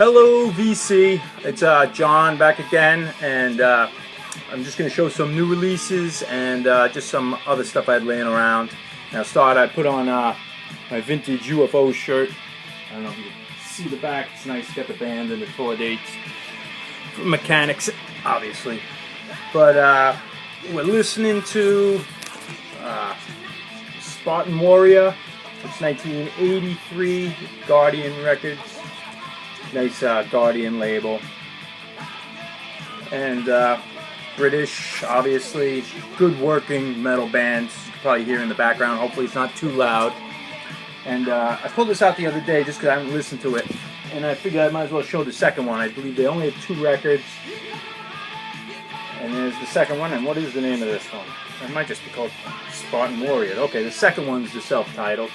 Hello VC, it's John back again, and I'm just going to show some new releases and just some other stuff I had laying around. Now I put on my vintage UFO shirt. I don't know if you can see the back, it's nice, it's got the band and the tour dates. Mechanics, obviously. But we're listening to Spartan Warrior, it's 1983, Guardian Records. Nice Guardian label. And British, obviously, good working metal band. You can probably hear in the background. Hopefully it's not too loud. And I pulled this out the other day just because I haven't listened to it. And I figured I might as well show the second one. I believe they only have 2 records. And there's the second one. And what is the name of this one? It might just be called Spartan Warrior. Okay, the second one's the self-titled.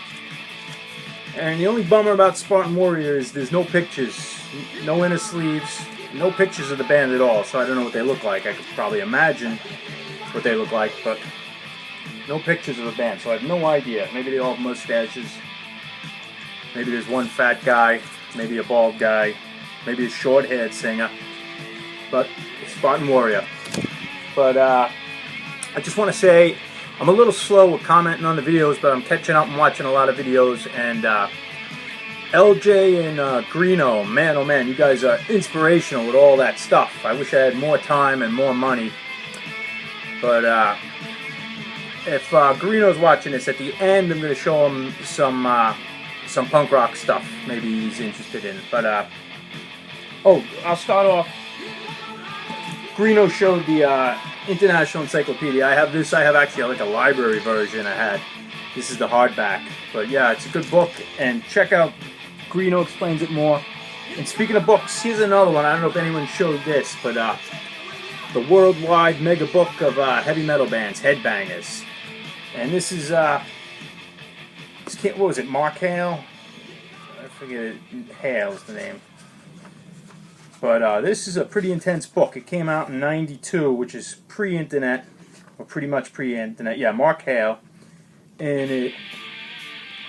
And the only bummer about Spartan Warrior is there's no pictures, no inner sleeves, no pictures of the band at all, so I don't know what they look like. I could probably imagine what they look like, but no pictures of the band, so I have no idea. Maybe they all have mustaches, maybe there's one fat guy, maybe a bald guy, maybe a short-haired singer, but Spartan Warrior. But I just want to say, I'm a little slow with commenting on the videos, but I'm catching up and watching a lot of videos. And LJ and Greeno, man, oh man, you guys are inspirational with all that stuff. I wish I had more time and more money. But if Greeno's watching this, at the end I'm going to show him some punk rock stuff. Maybe he's interested in it. But oh, I'll start off. Greeno showed the International Encyclopedia. I have this. I have actually like a library version I had. This is the hardback. But yeah, it's a good book. And check out Greeno Explains It More. And speaking of books, here's another one. I don't know if anyone showed this, but the worldwide mega book of heavy metal bands, Headbangers. And this is what was it? Mark Hale? I forget it. Hale's the name. But this is a pretty intense book. It came out in '92, which is pre-internet, or pretty much pre-internet. Yeah, Mark Hale. And it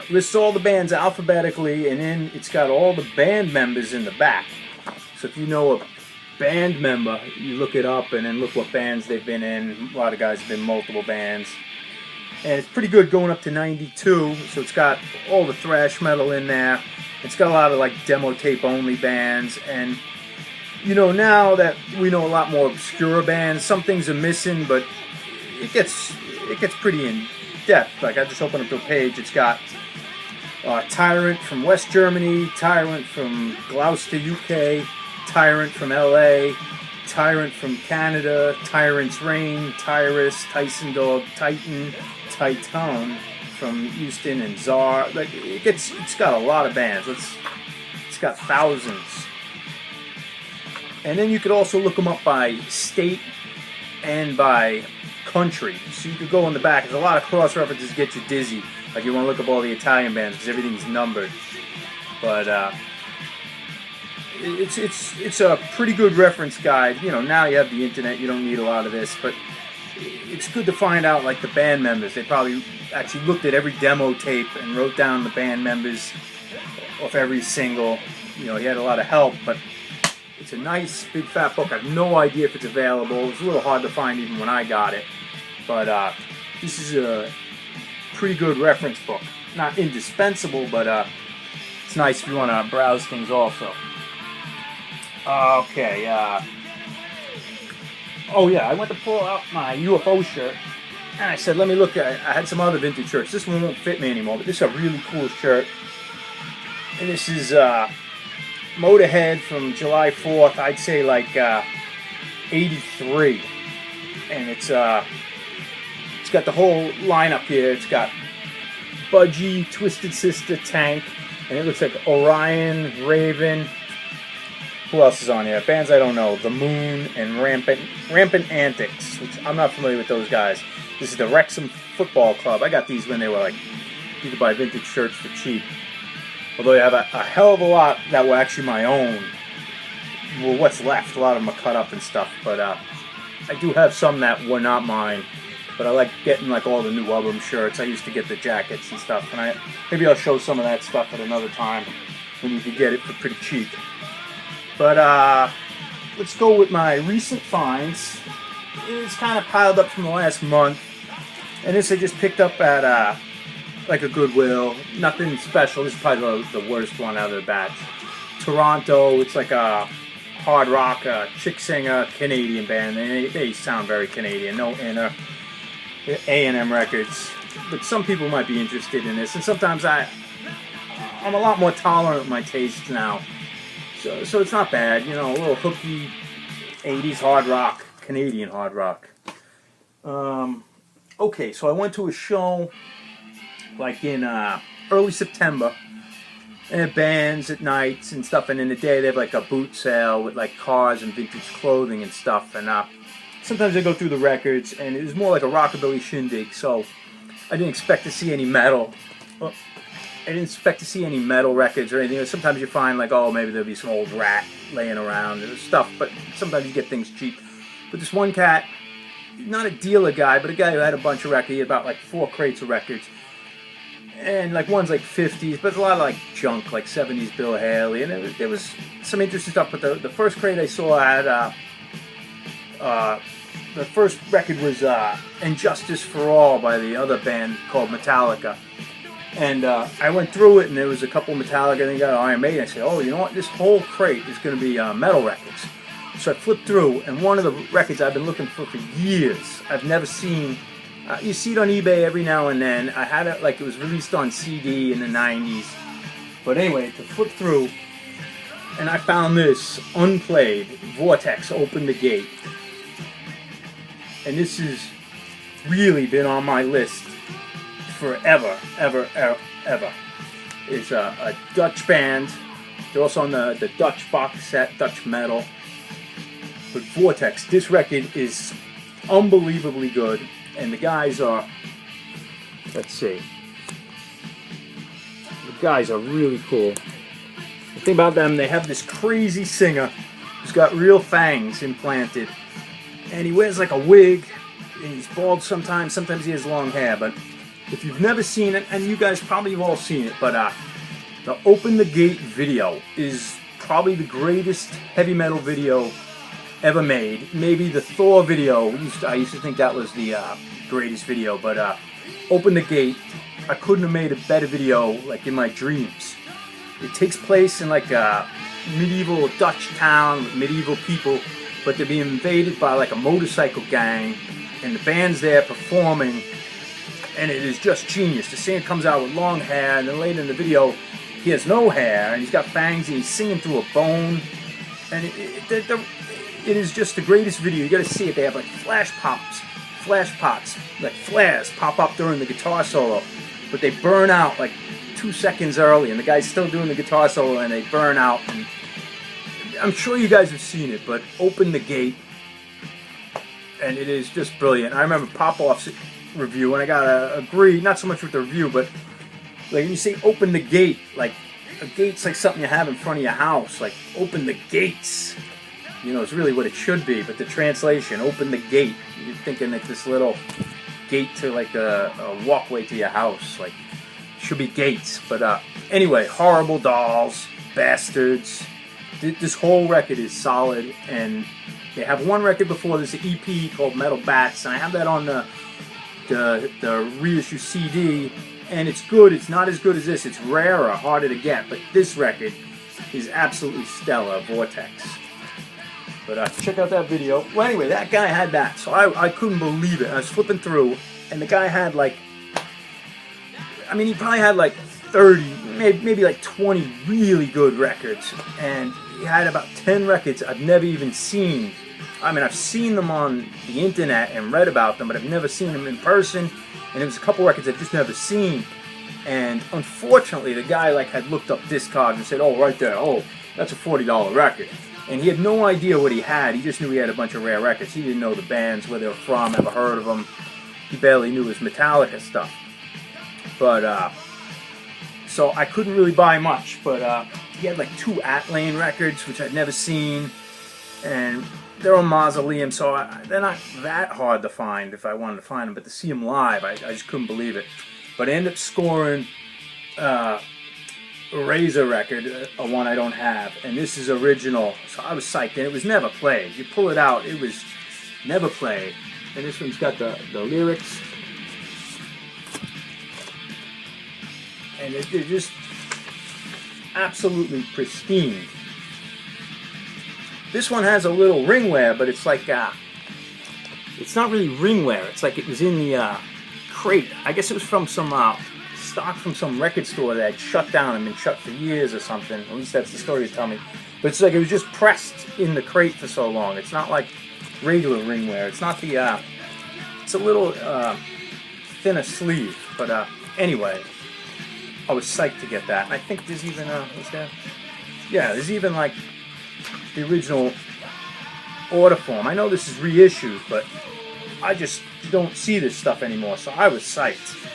lists all the bands alphabetically, and then it's got all the band members in the back. So if you know a band member, you look it up and then look what bands they've been in. A lot of guys have been in multiple bands. And it's pretty good going up to '92, so it's got all the thrash metal in there. It's got a lot of like demo tape only bands, and you know, now that we know a lot more obscure bands, some things are missing, but it gets pretty in depth. Like I just opened up the page, it's got Tyrant from West Germany, Tyrant from Gloucester, UK, Tyrant from LA, Tyrant from Canada, Tyrant's Reign, Tyrus, Tyson Dog, Titan, Titan from Houston, and Czar. Like it's got a lot of bands. It's got thousands. And then you could also look them up by state and by country. So you could go in the back. There's a lot of cross-references get you dizzy. Like you want to look up all the Italian bands because everything's numbered. But it's a pretty good reference guide. You know, now you have the internet. You don't need a lot of this. But it's good to find out, like, the band members. They probably actually looked at every demo tape and wrote down the band members of every single. You know, he had a lot of help, but it's a nice, big, fat book. I have no idea if it's available. It was a little hard to find even when I got it. But this is a pretty good reference book. Not indispensable, but it's nice if you want to browse things also. Okay. Oh, yeah, I went to pull out my UFO shirt. And I said, let me look at it. I had some other vintage shirts. This one won't fit me anymore, but this is a really cool shirt. And this is Motorhead from July 4th, I'd say like 83, and it's got the whole lineup here. It's got Budgie, Twisted Sister, Tank, and it looks like Orion, Raven. Who else is on here? Bands I don't know. The Moon and Rampant Antics, which I'm not familiar with those guys. This is the Wrexham Football Club. I got these when they were like, you could buy vintage shirts for cheap. Although I have a hell of a lot that were actually my own. Well, what's left, a lot of them are cut up and stuff. But I do have some that were not mine. But I like getting like all the new album shirts. I used to get the jackets and stuff. And maybe I'll show some of that stuff at another time when you could get it for pretty cheap. But let's go with my recent finds. It's kind of piled up from the last month. And this I just picked up at like a Goodwill. Nothing special. This is probably the worst one out of the batch. Toronto. It's like a hard rock, chick singer, Canadian band. They sound very Canadian. No inner A&M records. But some people might be interested in this. And sometimes I'm a lot more tolerant of my tastes now. So it's not bad. You know, a little hooky 80s hard rock. Canadian hard rock. Okay, so I went to a show like in early September, and it bands at nights and stuff, and in the day they have like a boot sale with like cars and vintage clothing and stuff, and sometimes I go through the records, and it was more like a rockabilly shindig, so I didn't expect to see any metal. I didn't expect to see any metal records or anything. Sometimes you find like, oh, maybe there'll be some old Rat laying around and stuff, but sometimes you get things cheap. But this one cat, not a dealer guy, but a guy who had a bunch of records. He had about like 4 crates of records. And like one's like 50s, but it's a lot of like junk, like 70s Bill Haley. And there was some interesting stuff. But the first crate I saw had, the first record was Injustice for All by the other band called Metallica. And I went through it, and there was a couple Metallica, and then you got Iron Maiden. I said, oh, you know what? This whole crate is going to be metal records. So I flipped through, and one of the records I've been looking for years, I've never seen. You see it on eBay every now and then. I had it like it was released on CD in the 90s. But anyway, to flip through, and I found this unplayed, Vortex, Open the Gate. And this has really been on my list forever, ever. It's a Dutch band. They're also on the Dutch box set, Dutch metal. But Vortex, this record is unbelievably good, and the guys are, let's see, the guys are really cool. The thing about them, they have this crazy singer who's got real fangs implanted, and he wears like a wig, and he's bald sometimes he has long hair, but if you've never seen it, and you guys probably have all seen it, but the Open the Gate video is probably the greatest heavy metal video ever made. Maybe the Thor video, I used to think that was the greatest video, but Open the Gate, I couldn't have made a better video like in my dreams. It takes place in like a medieval Dutch town with medieval people, but they're being invaded by like a motorcycle gang, and the band's there performing, and it is just genius. The singer comes out with long hair, and then later in the video he has no hair, and he's got fangs, and he's singing through a bone, and it is just the greatest video. You got to see it. They have like flash pots, like flares pop up during the guitar solo, but they burn out like 2 seconds early, and the guy's still doing the guitar solo, and they burn out. And I'm sure you guys have seen it, but Open the Gate, and it is just brilliant. I remember Popoff's review, and I gotta agree, not so much with the review, but like when you say Open the Gate, like a gate's like something you have in front of your house, like open the gates. You know, it's really what it should be, but the translation, Open the Gate, you're thinking like this little gate to like a walkway to your house, like should be gates. But anyway, Horrible Dolls, Bastards, this whole record is solid, and they have one record before this, an EP called Metal Bats, and I have that on the reissue CD, and it's good. It's not as good as this. It's rarer, harder to get, but this record is absolutely stellar, Vortex. But check out that video. Well, anyway, that guy had that, so I couldn't believe it. I was flipping through, and the guy had like, I mean, he probably had like 30, maybe like 20 really good records, and he had about 10 records I've never even seen. I mean, I've seen them on the internet and read about them, but I've never seen them in person, and there was a couple records I've just never seen. And unfortunately, the guy like had looked up Discogs and said, oh, right there, oh, that's a $40 record. And he had no idea what he had. He just knew he had a bunch of rare records. He didn't know the bands, where they were from, ever heard of them. He barely knew his Metallica stuff. But, so I couldn't really buy much. But he had like 2 Atlane records, which I'd never seen. And they're on Mausoleum, so they're not that hard to find if I wanted to find them. But to see them live, I just couldn't believe it. But I ended up scoring Razor record, a one I don't have, and this is original, so I was psyched, and it was never played. You pull it out, it was never played. And this one's got the lyrics, and they're just absolutely pristine. This one has a little ring wear, but it's like, it's not really ring wear, it's like it was in the crate. I guess it was from some stock from some record store that had shut down and been shut for years or something. At least that's the story you tell me. But it's like it was just pressed in the crate for so long. It's not like regular ring wear. It's not the, it's a little thinner sleeve. But anyway, I was psyched to get that. And I think there's even, is there? Yeah, there's even like the original order form. I know this is reissued, but I just don't see this stuff anymore. So I was psyched.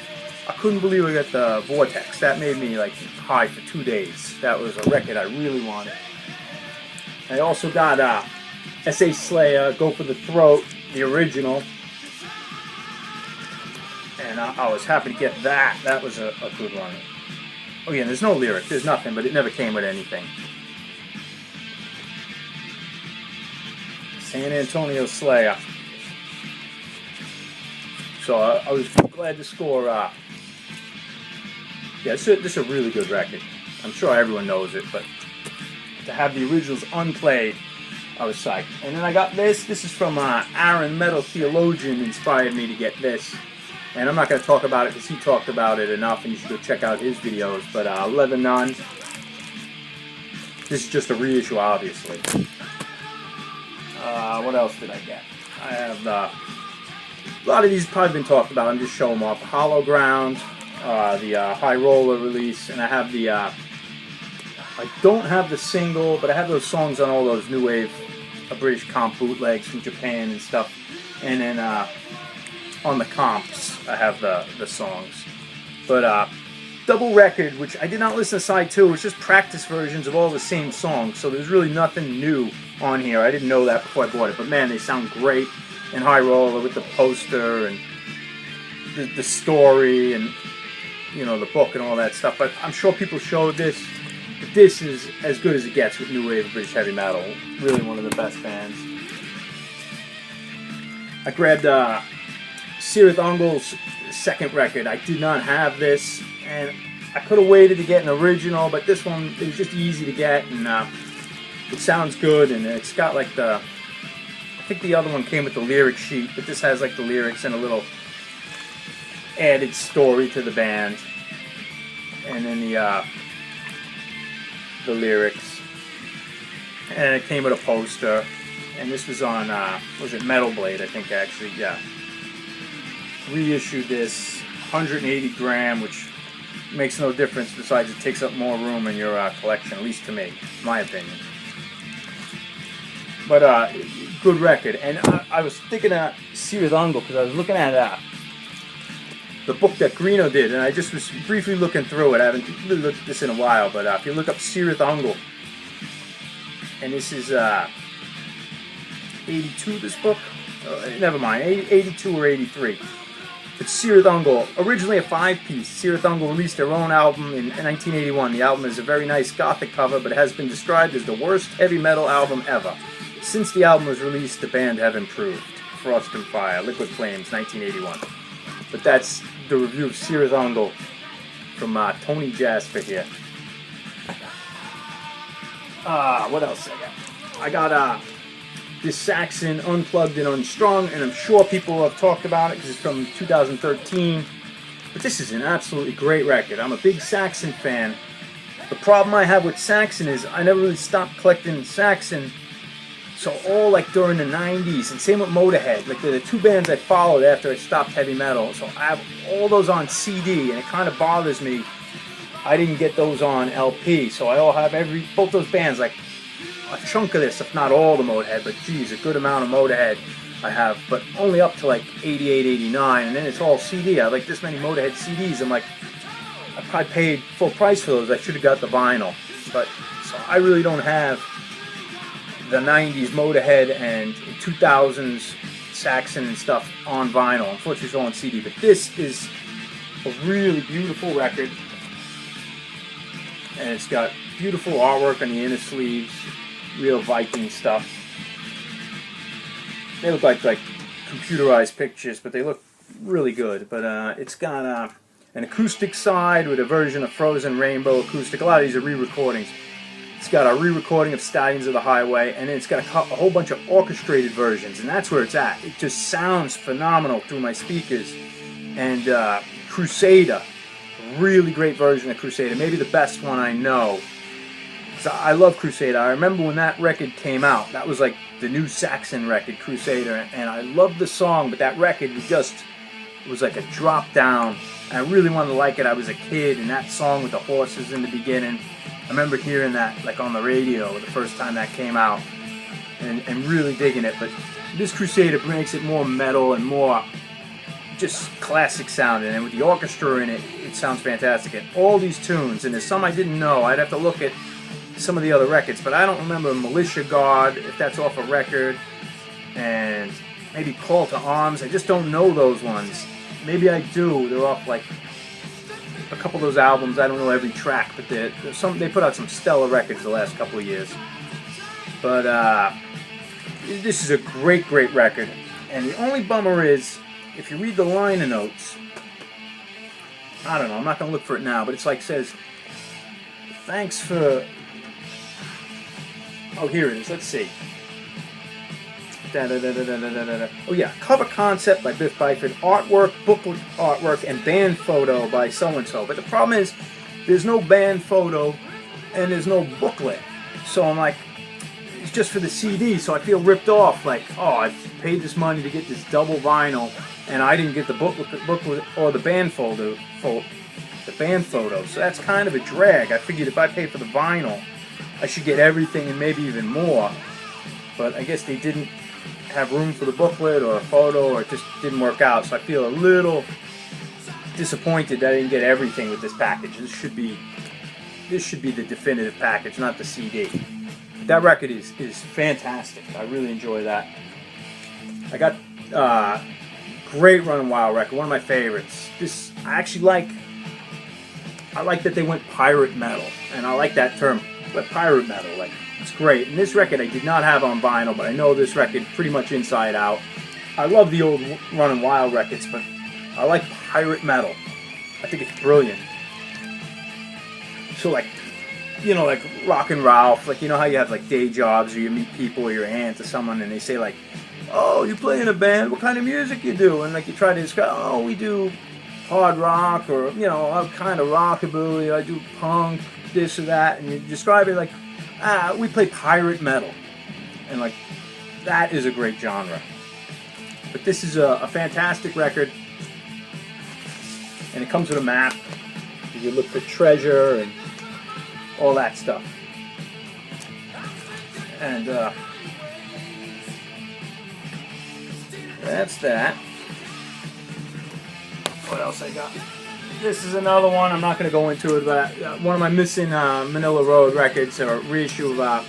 I couldn't believe I got the Vortex. That made me like high for 2 days. That was a record I really wanted. I also got S.A. Slayer, Go for the Throat, the original. And I was happy to get that. That was a good one. Oh yeah, there's no lyric. There's nothing, but it never came with anything. San Antonio Slayer. So I was glad to score. Yeah, this is a really good record. I'm sure everyone knows it, but to have the originals unplayed, I was psyched. And then I got this. This is from Aaron, Metal Theologian, inspired me to get this. And I'm not going to talk about it because he talked about it enough, and you should go check out his videos. But Leather Nun. This is just a reissue, obviously. What else did I get? I have a lot of these probably been talked about. I'm just showing them off. Hollow Ground, the High Roller release, and I have the. I don't have the single, but I have those songs on all those new wave, British comp bootlegs from Japan and stuff. And then on the comps, I have the songs. But double record, which I did not listen to side 2. It was just practice versions of all the same songs, so there's really nothing new on here. I didn't know that before I bought it, but man, they sound great. And High Roller with the poster and the story and, you know, the book and all that stuff. But I'm sure people showed this. But this is as good as it gets with new wave British heavy metal. Really one of the best bands. I grabbed Sirith Ungol's second record. I did not have this, and I could have waited to get an original, but this one, it was just easy to get, and it sounds good, and it's got like the, I think the other one came with the lyric sheet, but this has like the lyrics and a little added story to the band, and then the lyrics, and it came with a poster, and this was on, was it Metal Blade, I think actually, yeah. Reissued this 180 gram, which makes no difference besides it takes up more room in your collection, at least to me, my opinion. But good record. And I was thinking of Sirith Ungol because I was looking at the book that Greeno did, and I just was briefly looking through it. I haven't really looked at this in a while, but if you look up Sirith Ungol, and this is 82, this book? Never mind, 82 or 83. It's Sirith Ungol, originally a 5-piece. Sirith Ungol released their own album in 1981. The album is a very nice gothic cover, but it has been described as the worst heavy metal album ever. Since the album was released, the band have improved. Frost and Fire, Liquid Flames, 1981. But that's the review of Sirith Ungol from Tony Jasper here. What else I got? I got this Saxon Unplugged and Unstrung, and I'm sure people have talked about it because it's from 2013. But this is an absolutely great record. I'm a big Saxon fan. The problem I have with Saxon is I never really stopped collecting Saxon. So all like during the 90s, and same with Motorhead. Like they're the two bands I followed after I stopped heavy metal. So I have all those on CD, and it kind of bothers me I didn't get those on LP. So I all have both those bands, like a chunk of this, if not all the Motorhead, but geez, a good amount of Motorhead I have, but only up to like 88, 89, and then it's all CD. I have like this many Motorhead CDs. I'm like, I probably paid full price for those. I should have got the vinyl. But so I really don't have the 90s Motorhead and 2000s Saxon and stuff on vinyl. Unfortunately, it's all on CD. But this is a really beautiful record. and it's got beautiful artwork on the inner sleeves, real Viking stuff. They look like computerized pictures, but they look really good. But it's got an acoustic side with a version of Frozen Rainbow acoustic. A lot of these are re-recordings. It's got a re-recording of Stallions of the Highway, and then it's got a whole bunch of orchestrated versions, and that's where it's at. It just sounds phenomenal through my speakers. And Crusader, really great version of Crusader, maybe the best one I know. I love Crusader. I remember when that record came out. That was like the new Saxon record, Crusader, and I loved the song, but that record was like a drop down. I really wanted to like it. I was a kid, and that song with the horses in the beginning, I remember hearing that like on the radio the first time that came out, and really digging it. But this Crusader makes it more metal and more just classic sounding, and with the orchestra in it, it sounds fantastic. And all these tunes, and there's some I didn't know. I'd have to look at some of the other records, but I don't remember Militia Guard, if that's off a record, and maybe Call to Arms. I just don't know those ones. Maybe I do. They're off like a couple of those albums. I don't know every track, but they put out some stellar records the last couple of years. But this is a great record, and the only bummer is, if you read the liner notes, I don't know, I'm not going to look for it now, but it's like says, thanks for... Oh, here it is. Let's see. Oh, yeah. Cover concept by Biff Byford. Artwork, booklet artwork, and band photo by so-and-so. But the problem is, there's no band photo, and there's no booklet. So I'm like, it's just for the CD, so I feel ripped off. Like, oh, I paid this money to get this double vinyl, and I didn't get the booklet or the band photo. So that's kind of a drag. I figured if I pay for the vinyl, I should get everything and maybe even more, but I guess they didn't have room for the booklet or a photo, or it just didn't work out, so I feel a little disappointed that I didn't get everything with this package. This should be the definitive package, not the CD. But that record is fantastic. I really enjoy that. I got great Running Wild record, one of my favorites. This I actually like. I like that they went pirate metal, and I like that term. But pirate metal, like, it's great. And this record I did not have on vinyl, but I know this record pretty much inside out. I love the old Running Wild records, but I like pirate metal. I think it's brilliant. So, like, you know, like Rockin' Ralph, like, you know how you have, like, day jobs, or you meet people, or your aunt or someone, and they say, like, oh, you play in a band, what kind of music you do? And, like, you try to describe, oh, we do hard rock, or, you know, I'm kind of rockabilly, I do punk, this or that, and you describe it like, we play pirate metal, and like, that is a great genre. But this is a fantastic record, and it comes with a map. You look for treasure and all that stuff. And that's that. What else I got? This is another one. I'm not going to go into it, but one of my missing Manila Road records, or reissue of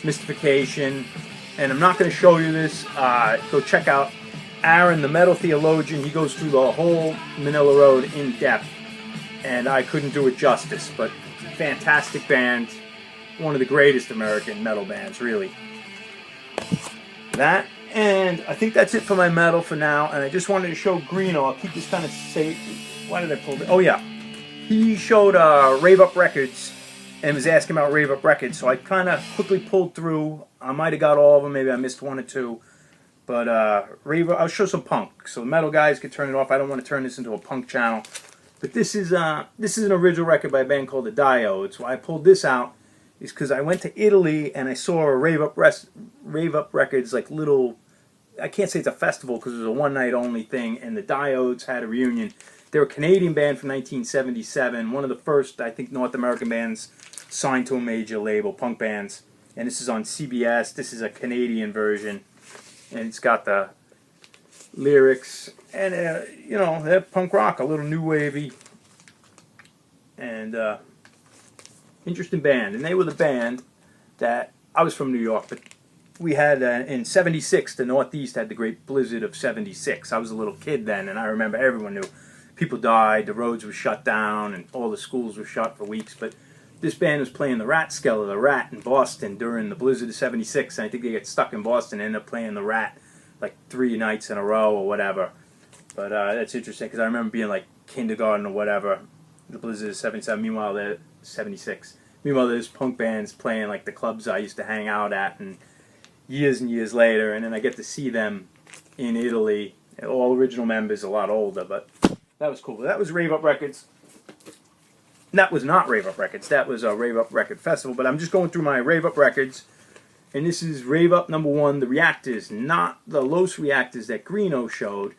Mystification. And I'm not going to show you this. Go check out Aaron, the Metal Theologian. He goes through the whole Manila Road in depth, and I couldn't do it justice. But fantastic band, one of the greatest American metal bands, really. That, and I think that's it for my metal for now. And I just wanted to show Greeno. I'll keep this kind of safe. Why did I pull it? Oh, yeah. He showed Rave-up Records and was asking about Rave-up Records, so I kind of quickly pulled through. I might have got all of them. Maybe I missed one or two. But I'll show some punk, so the metal guys can turn it off. I don't want to turn this into a punk channel. But this is an original record by a band called the Diodes. Why I pulled this out is because I went to Italy and I saw a Rave-up Records, like little, I can't say it's a festival because it was a one-night only thing, and the Diodes had a reunion. They're a Canadian band from 1977, one of the first, I think, North American bands signed to a major label, punk bands. And this is on CBS. This is a Canadian version, and it's got the lyrics, and you know, they're punk rock, a little new wavy, and interesting band. And they were the band that, I was from New York, but we had in '76, the Northeast had the great blizzard of '76. I was a little kid then, and I remember everyone knew. People died, the roads were shut down, and all the schools were shut for weeks. But this band was playing the the Rat in Boston during the blizzard of '76, and I think they got stuck in Boston and ended up playing the Rat like 3 nights in a row or whatever. But that's interesting because I remember being like kindergarten or whatever, the blizzard of '77. Meanwhile, the '76. Meanwhile, there's punk bands playing like the clubs I used to hang out at, and years later, and then I get to see them in Italy. All original members, a lot older, but that was cool. That was Rave-up Records. That was not Rave-up Records. That was a Rave-up Record Festival. But I'm just going through my Rave-up Records, and this is Rave-up #1, the Reactors, not the Los Reactors that Greeno showed.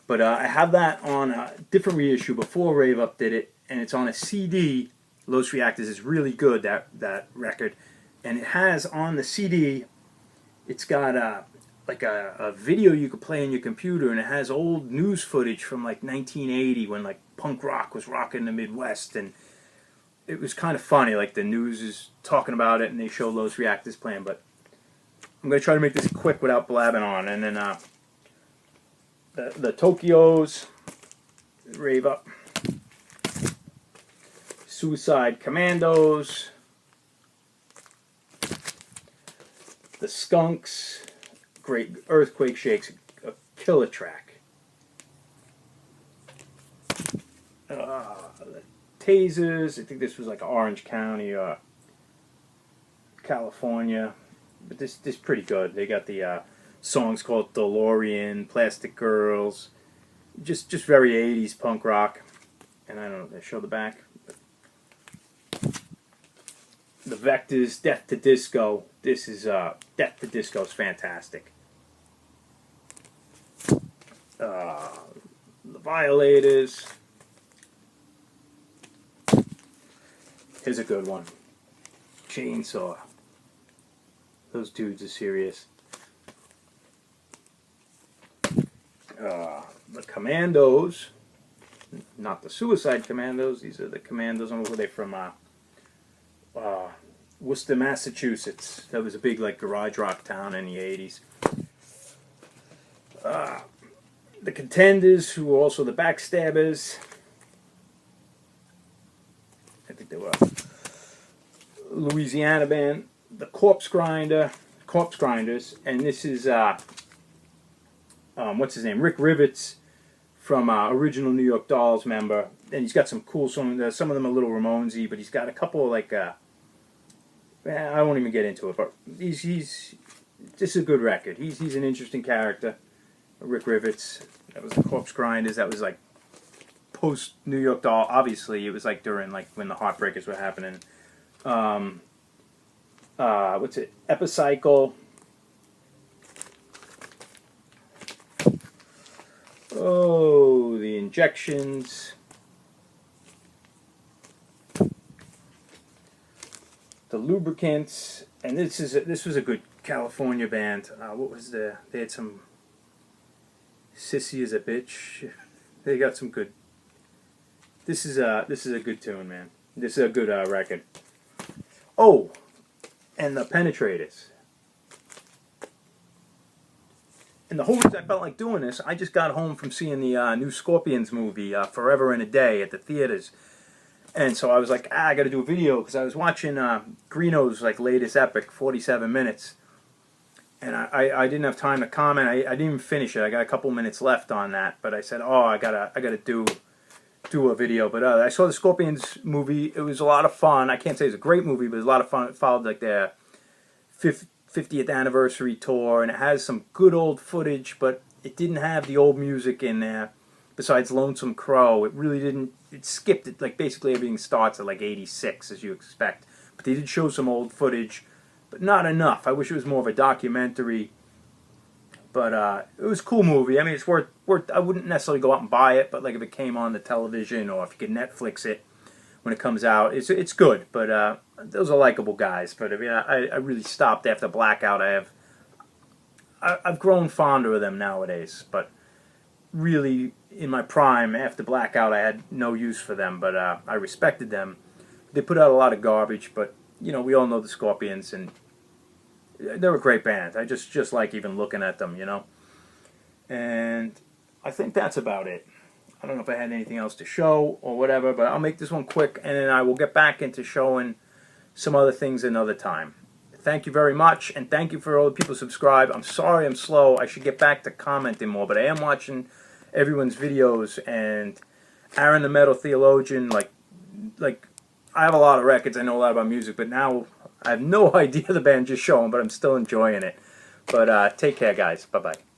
But I have that on a different reissue before Rave-up did it, and it's on a CD. Los Reactors is really good, that record. And it has on the CD, it's got like a video you could play on your computer, and it has old news footage from like 1980 when like punk rock was rocking the Midwest, and it was kind of funny. Like the news is talking about it, and they show Los Reactors playing. But I'm going to try to make this quick without blabbing on. And then the Tokyos, Rave-up, Suicide Commandos, the Skunks. Great Earthquake Shakes, a killer track. The Tasers, I think this was like Orange County, California, but this is pretty good. They got the songs called DeLorean, Plastic Girls, just very 80s punk rock. And I don't know, they show the back. The Vectors, Death to Disco. This is Death to Disco is fantastic. The Violators. Here's a good one. Chainsaw. Those dudes are serious. The Commandos. Not the Suicide Commandos. These are the Commandos. I don't know where they're from. Worcester, Massachusetts. That was a big like garage rock town in the 80s. The Contenders, who were also the Backstabbers. I think they were Louisiana band. The Corpse Grinders, and this is what's his name? Rick Rivets from original New York Dolls member, and he's got some cool songs. Some of them are a little Ramonesy, but he's got a couple of like I won't even get into it, but this is a good record. He's an interesting character. Rick Rivets. That was the Corpse Grinders. That was like post New York Doll. Obviously, it was like during like when the Heartbreakers were happening. What's it? Epicycle. Oh, the Injections. The Lubricants. And this was a good California band. What was they had some Sissy is a Bitch. They got some good. This is a good tune, man. This is a good record. Oh, and the Penetrators. And the whole reason I felt like doing this, I just got home from seeing the new Scorpions movie, Forever and a Day, at the theaters. And so I was like, I got to do a video, because I was watching Greeno's like latest epic, 47 minutes. And I didn't have time to comment. I didn't even finish it. I got a couple minutes left on that. But I said, I gotta do a video. But I saw the Scorpions movie. It was a lot of fun. I can't say it's a great movie, but it was a lot of fun. It followed like their 50th anniversary tour, and it has some good old footage, but it didn't have the old music in there. Besides Lonesome Crow, it really didn't. It skipped it. Like basically everything starts at like '86, as you expect. But they did show some old footage, but not enough. I wish it was more of a documentary. But it was a cool movie. I mean, it's worth. I wouldn't necessarily go out and buy it, but like if it came on the television or if you could Netflix it when it comes out, it's good. But those are likable guys. But I mean, I really stopped after Blackout. I've grown fonder of them nowadays. But really, in my prime, after Blackout, I had no use for them. But I respected them. They put out a lot of garbage, but you know, we all know the Scorpions, and they're a great band. I just like even looking at them, you know. And I think that's about it. I don't know if I had anything else to show or whatever, but I'll make this one quick, and then I will get back into showing some other things another time. Thank you very much, and thank you for all the people who subscribe. I'm sorry I'm slow. I should get back to commenting more, but I am watching everyone's videos, and Aaron the Metal Theologian, like I have a lot of records, I know a lot about music, but now I have no idea the band, just showing, but I'm still enjoying it. But take care, guys. Bye-bye.